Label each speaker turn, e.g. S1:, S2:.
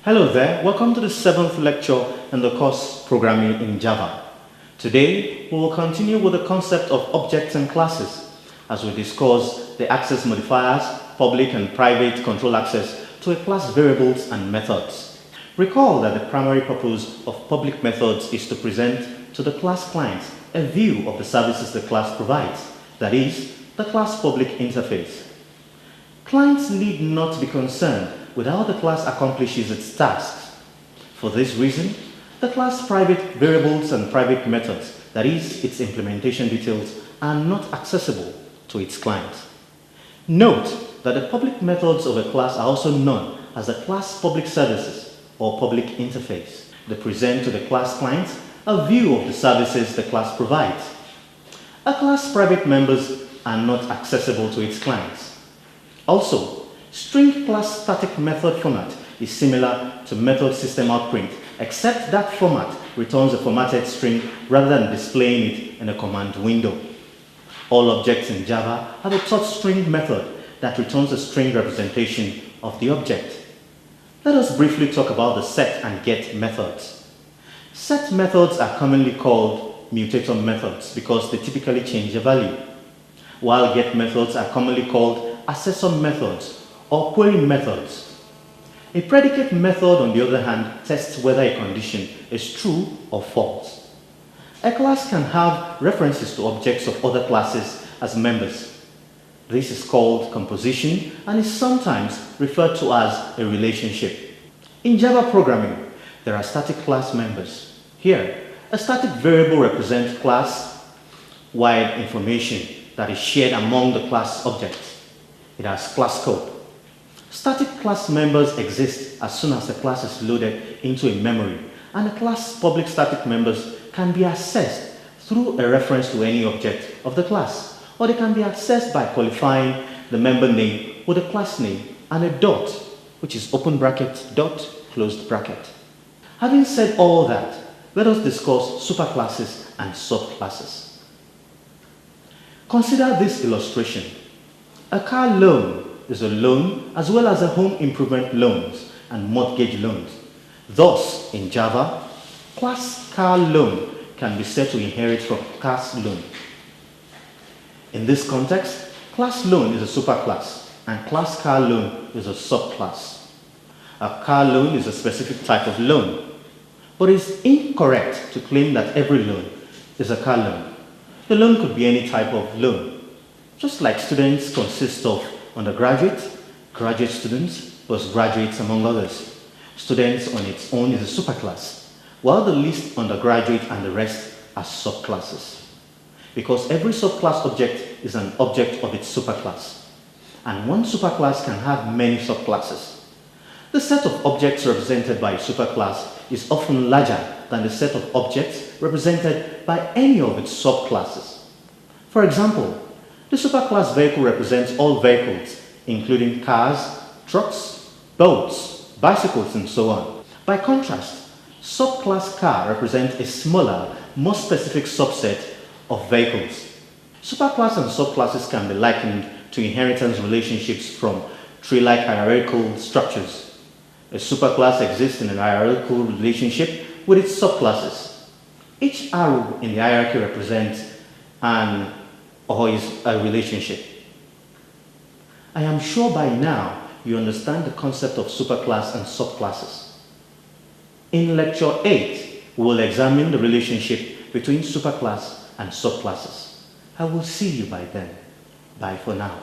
S1: Hello there, welcome to the 7th lecture in the course Programming in Java. Today, we will continue with the concept of objects and classes as we discuss the access modifiers, public and private control access to a class variables and methods. Recall that the primary purpose of public methods is to present to the class clients a view of the services the class provides, that is, the class public interface. Clients need not be concerned with how the class accomplishes its tasks. For this reason, the class private variables and private methods, that is, its implementation details, are not accessible to its clients. Note that the public methods of a class are also known as the class public services or public interface. They present to the class clients a view of the services the class provides. A class private members are not accessible to its clients. Also, string class static method format is similar to method system outprint, except that format returns a formatted string rather than displaying it in a command window. All objects in Java have a toString method that returns a string representation of the object. Let us briefly talk about the set and get methods. Set methods are commonly called mutator methods because they typically change a value, while get methods are commonly called assessor methods or query methods. A predicate method, on the other hand, tests whether a condition is true or false. A class can have references to objects of other classes as members. This is called composition and is sometimes referred to as a relationship. In Java programming, there are static class members. Here, a static variable represents class-wide information that is shared among the class objects. It has class code. Static class members exist as soon as the class is loaded into a memory, and the class public static members can be accessed through a reference to any object of the class, or they can be accessed by qualifying the member name with a class name and a dot, which is open bracket, dot, closed bracket. Having said all that, let us discuss superclasses and subclasses. Consider this illustration. A car loan is a loan as well as a home improvement loans and mortgage loans. Thus, in Java, class car loan can be said to inherit from class loan. In this context, class loan is a superclass and class car loan is a subclass. A car loan is a specific type of loan, but it is incorrect to claim that every loan is a car loan. The loan could be any type of loan. Just like students consist of undergraduate, graduate students, postgraduates, among others. Students on its own is a superclass, while the least undergraduate and the rest are subclasses. Because every subclass object is an object of its superclass, and one superclass can have many subclasses. The set of objects represented by a superclass is often larger than the set of objects represented by any of its subclasses. For example, the superclass vehicle represents all vehicles, including cars, trucks, boats, bicycles, and so on. By contrast, subclass car represents a smaller, more specific subset of vehicles. Superclass and subclasses can be likened to inheritance relationships from tree-like hierarchical structures. A superclass exists in a hierarchical relationship with its subclasses. Each arrow in the hierarchy represents is a relationship. I am sure by now you understand the concept of superclass and subclasses. In lecture 8, we will examine the relationship between superclass and subclasses. I will see you by then. Bye for now.